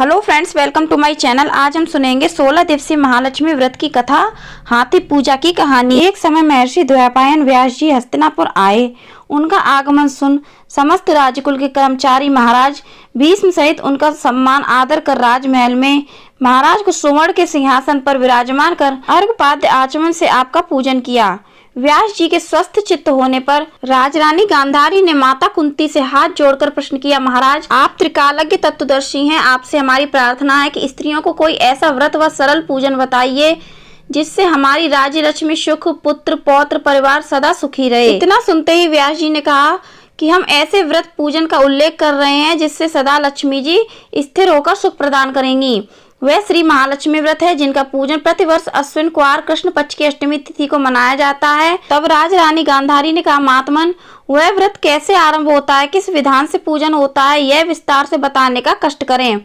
Hello friends, welcome to my channel. आज हम सुनेंगे 16 दिवसीय महालक्ष्मी व्रत की कथा, हाथी पूजा की कहानी। एक समय महर्षि द्वैपायन व्यास जी हस्तिनापुर आए। उनका आगमन सुन समस्त राजकुल के कर्मचारी महाराज भीष्म सहित उनका सम्मान आदर कर राजमहल में महाराज को सुवर्ण के सिंहासन पर विराजमान कर अर्घपाद्य आचमन से आपका पूजन किया। व्यास जी के स्वस्थ चित्त होने पर राजरानी गांधारी ने माता कुंती से हाथ जोड़कर प्रश्न किया, महाराज आप त्रिकालज्ञ तत्वदर्शी हैं, आपसे हमारी प्रार्थना है कि स्त्रियों को कोई ऐसा व्रत व सरल पूजन बताइए जिससे हमारी राज्य लक्ष्मी सुख, पुत्र पौत्र परिवार सदा सुखी रहे। इतना सुनते ही व्यास जी ने कहा कि हम ऐसे व्रत पूजन का उल्लेख कर रहे हैं जिससे सदा लक्ष्मी जी स्थिर होकर सुख प्रदान करेंगी। वह श्री महालक्ष्मी व्रत है जिनका पूजन प्रतिवर्ष अश्विन कुआर कृष्ण पक्ष की अष्टमी तिथि को मनाया जाता है। तब राजरानी गांधारी ने कहा, महात्मन वह व्रत कैसे आरंभ होता है, किस विधान से पूजन होता है, यह विस्तार से बताने का कष्ट करें।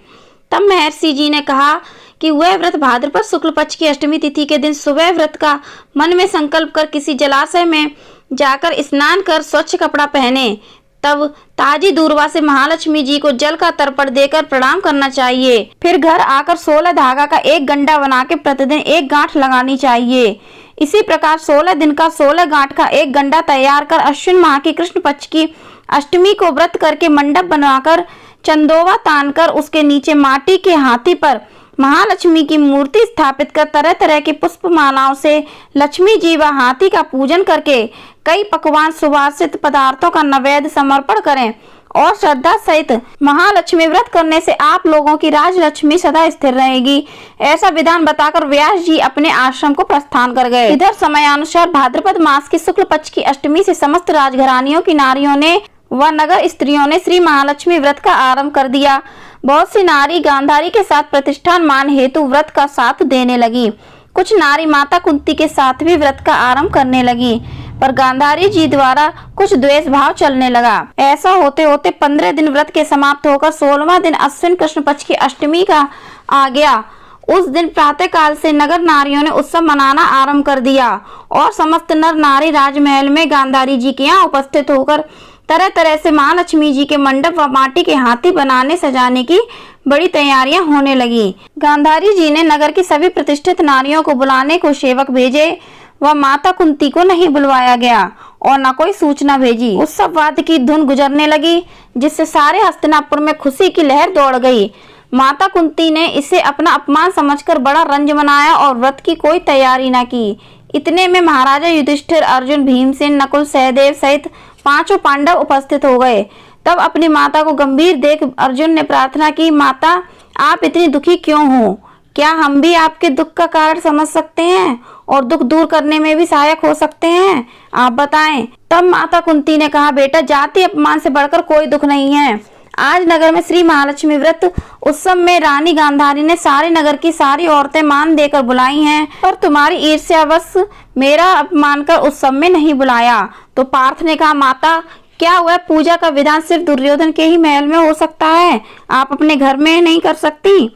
तब महर्षि जी ने कहा कि वह व्रत भाद्रपद शुक्ल पक्ष की अष्टमी तिथि के दिन सुबह व्रत का मन में संकल्प कर किसी जलाशय में जाकर स्नान कर स्वच्छ कपड़ा पहने। तब ताजी दूर्वा से महालक्ष्मी जी को जल का तर्पण देकर प्रणाम करना चाहिए। फिर घर आकर 16 धागा का एक गंडा बना के प्रतिदिन एक गांठ लगानी चाहिए। इसी प्रकार 16 दिन का 16 गांठ का एक गंडा तैयार कर अश्विन माह की कृष्ण पक्ष की अष्टमी को व्रत करके मंडप बनवाकर चंदोवा तान कर उसके नीचे माटी के हाथी पर महालक्ष्मी की मूर्ति स्थापित कर तरह तरह की पुष्प मालाओं से लक्ष्मी जी व हाथी का पूजन करके कई पकवान सुवासित पदार्थों का नैवेद्य समर्पण करें और श्रद्धा सहित महालक्ष्मी व्रत करने से आप लोगों की राजलक्ष्मी सदा स्थिर रहेगी। ऐसा विधान बताकर व्यास जी अपने आश्रम को प्रस्थान कर गए। इधर समयानुसार भाद्रपद मास की शुक्ल पक्ष की अष्टमी से समस्त राजघरानियों की नारियों ने व नगर स्त्रियों ने श्री महालक्ष्मी व्रत का आरंभ कर दिया। बहुत सी नारी गांधारी के साथ प्रतिष्ठान मान हेतु व्रत का साथ देने लगी। कुछ नारी माता कुंती के साथ भी व्रत का आरंभ करने लगी, पर गांधारी जी द्वारा कुछ द्वेष भाव चलने लगा। ऐसा होते होते 15 दिन व्रत के समाप्त होकर 16वां दिन अश्विन कृष्ण पक्ष की अष्टमी का आ गया। उस दिन प्रातः काल से नगर नारियों ने उत्सव मनाना आरंभ कर दिया और समस्त नर नारी राजमहल में गांधारी जी के यहाँ उपस्थित होकर तरह तरह से महालक्ष्मी जी के मंडप व माटी के हाथी बनाने सजाने की बड़ी तैयारियां होने लगी। गांधारी जी ने नगर की सभी प्रतिष्ठित नारियों को बुलाने को सेवक भेजे व माता कुंती को नहीं बुलवाया गया और न कोई सूचना भेजी। उत्सववाद की धुन गुजरने लगी जिससे सारे हस्तिनापुर में खुशी की लहर दौड़ गई। माता कुंती ने इसे अपना अपमान समझकर बड़ा रंज मनाया और व्रत की कोई तैयारी न की। इतने में महाराजा युधिष्ठिर, अर्जुन, भीमसेन, नकुल, सहदेव सहित 5 पांडव उपस्थित हो गए। तब अपनी माता को गंभीर देख अर्जुन ने प्रार्थना की, माता आप इतनी दुखी क्यों हो? क्या हम भी आपके दुख का कारण समझ सकते हैं और दुख दूर करने में भी सहायक हो सकते हैं? आप बताएं। तब माता कुंती ने कहा, बेटा जाति अपमान से बढ़कर कोई दुख नहीं है। आज नगर में श्री महालक्ष्मी व्रत उत्सव में रानी गांधारी ने सारे नगर की सारी औरतें मान देकर बुलाई हैं, पर तुम्हारी ईर्ष्यावश मेरा अपमान कर उत्सव में नहीं बुलाया। तो पार्थ ने कहा, माता क्या वह पूजा का विधान सिर्फ दुर्योधन के ही महल में हो सकता है, आप अपने घर में नहीं कर सकती?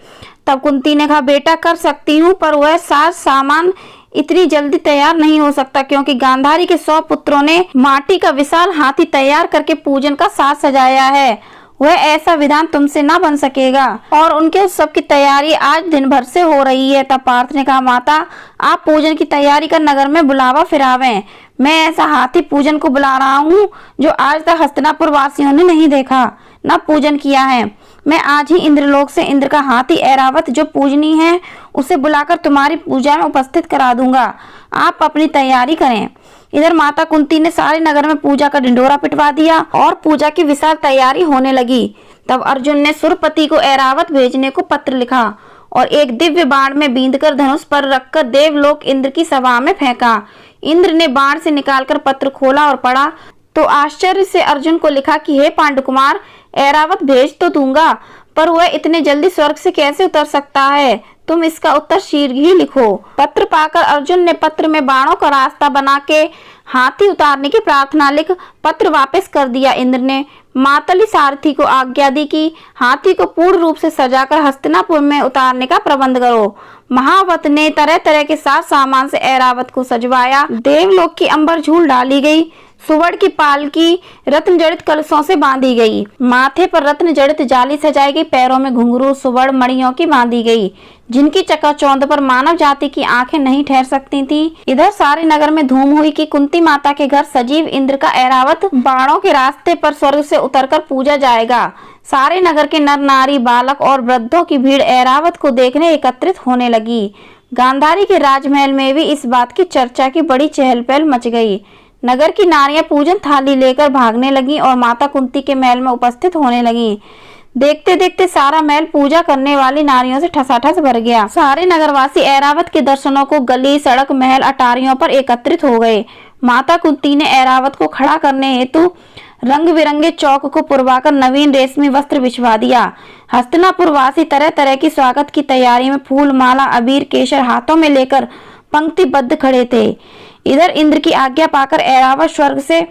तब कुंती ने कहा, बेटा कर सकती हूँ, पर वह साज सामान इतनी जल्दी तैयार नहीं हो सकता क्योंकि गांधारी के 100 पुत्रों ने माटी का विशाल हाथी तैयार करके पूजन का साज सजाया है। वह ऐसा विधान तुमसे ना बन सकेगा और उनके उत्सव की तैयारी आज दिन भर से हो रही है। तब पार्थ ने कहा, माता आप पूजन की तैयारी कर नगर में बुलावा फिरावें। मैं ऐसा हाथी पूजन को बुला रहा हूँ जो आज तक हस्तिनापुर वासियों ने नहीं देखा न पूजन किया है। मैं आज ही इंद्रलोक से इंद्र का हाथी ऐरावत जो पूजनी है उसे बुलाकर तुम्हारी पूजा में उपस्थित करा दूंगा। आप अपनी तैयारी करें। इधर माता कुंती ने सारे नगर में पूजा का ढिंढोरा पिटवा दिया और पूजा की विशाल तैयारी होने लगी। तब अर्जुन ने सुरपति को ऐरावत भेजने को पत्र लिखा और एक दिव्य बाण में बींधकर धनुष पर रखकर देवलोक इंद्र की सभा में फेंका। इंद्र ने बाण से निकालकर पत्र खोला और पढ़ा तो आश्चर्य से अर्जुन को लिखा कि हे पांडुकुमार, ऐरावत भेज तो दूंगा पर वह इतने जल्दी स्वर्ग से कैसे उतर सकता है? तुम इसका उत्तर शीघ्र ही लिखो। पत्र पाकर अर्जुन ने पत्र में बाणों का रास्ता बना के हाथी उतारने की प्रार्थना लिख पत्र वापस कर दिया। इंद्र ने मातली सारथी को आज्ञा दी कि हाथी को पूर्ण रूप से सजाकर हस्तिनापुर में उतारने का प्रबंध करो। महावत ने तरह तरह के साज सामान से ऐरावत को सजवाया। देवलोक की अंबर झूल डाली गई। सुवर्ण की पालकी रत्न जड़ित कलशों से बांधी गई। माथे पर रत्न जड़ित जाली सजाई गई। पैरों में घुंघरू सुवर्ण मणियों की बांधी गई, जिनकी चकाचौंध पर मानव जाति की आंखें नहीं ठहर सकती थी। इधर सारे नगर में धूम हुई कि कुंती माता के घर सजीव इंद्र का ऐरावत बाणों के रास्ते पर स्वर्ग से उतरकर पूजा जाएगा। सारे नगर के नर नारी बालक और वृद्धों की भीड़ ऐरावत को देखने एकत्रित होने लगी। गांधारी के राजमहल में भी इस बात की चर्चा की बड़ी चहल पहल मच गई। नगर की नारियां पूजन थाली लेकर भागने लगीं और माता कुंती के महल में उपस्थित होने लगीं। देखते देखते सारा महल पूजा करने वाली नारियों से ठसाठस भर गया। सारे नगरवासी ऐरावत के दर्शनों को गली सड़क महल अटारियों पर एकत्रित हो गए। माता कुंती ने ऐरावत को खड़ा करने हेतु रंग बिरंगे चौक को पुरवाकर नवीन रेशमी वस्त्र बिछवा दिया। हस्तिनापुर वासी तरह तरह की स्वागत की तैयारी में फूल माला अबीर केसर हाथों में लेकर पंक्तिबद्ध खड़े थे। इधर इंद्र की आज्ञा पाकर ऐरावत स्वर्ग से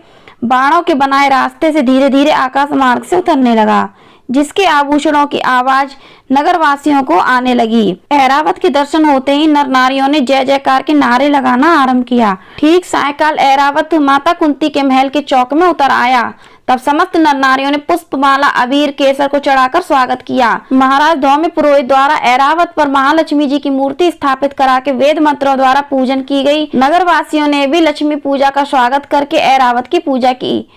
बाणों के बनाए रास्ते से धीरे धीरे आकाश मार्ग से उतरने लगा, जिसके आभूषणों की आवाज नगरवासियों को आने लगी। ऐरावत के दर्शन होते ही नर नारियों ने जय जयकार के नारे लगाना आरंभ किया। ठीक सायंकाल ऐरावत माता कुंती के महल के चौक में उतर आया। तब समस्त नर नारियों ने पुष्पमाला अबीर केसर को चढ़ाकर स्वागत किया। महाराज धौम्य पुरोहित द्वारा ऐरावत पर महालक्ष्मी जी की मूर्ति स्थापित करा के वेद मंत्रों द्वारा पूजन की गई। नगरवासियों ने भी लक्ष्मी पूजा का स्वागत करके ऐरावत की पूजा की।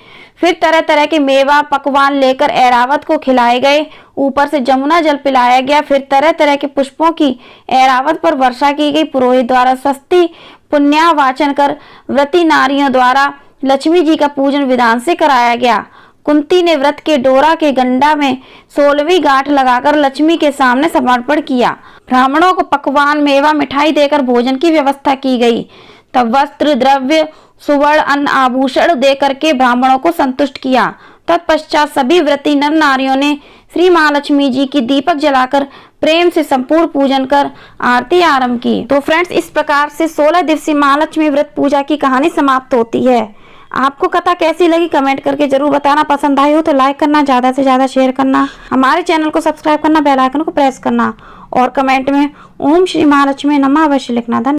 फिर तरह तरह के मेवा पकवान लेकर ऐरावत को खिलाए गए। ऊपर से जमुना जल पिलाया गया। फिर तरह तरह के पुष्पों की ऐरावत पर वर्षा की गई। पुरोहित द्वारा स्वस्ति पुण्यावाचन कर व्रती नारियों द्वारा लक्ष्मी जी का पूजन विधान से कराया गया। कुंती ने व्रत के डोरा के गंडा में 16वीं गांठ लगाकर लक्ष्मी के सामने समर्पण किया। ब्राह्मणों को पकवान मेवा मिठाई देकर भोजन की व्यवस्था की गई। तब वस्त्र द्रव्य सुवर्ण अन्न आभूषण दे करके ब्राह्मणों को संतुष्ट किया। तत्पश्चात सभी व्रती नर नारियों ने श्री महालक्ष्मी जी की दीपक जलाकर प्रेम से संपूर्ण पूजन कर आरती आरंभ की। तो फ्रेंड्स, इस प्रकार से 16 दिवसीय महालक्ष्मी व्रत पूजा की कहानी समाप्त होती है। आपको कथा कैसी लगी कमेंट करके जरूर बताना। पसंद आई हो तो लाइक करना, ज्यादा से ज्यादा शेयर करना, हमारे चैनल को सब्सक्राइब करना, बेल आइकन को प्रेस करना और कमेंट में ओम श्री महालक्ष्मी नमः अवश्य लिखना। धन्यवाद।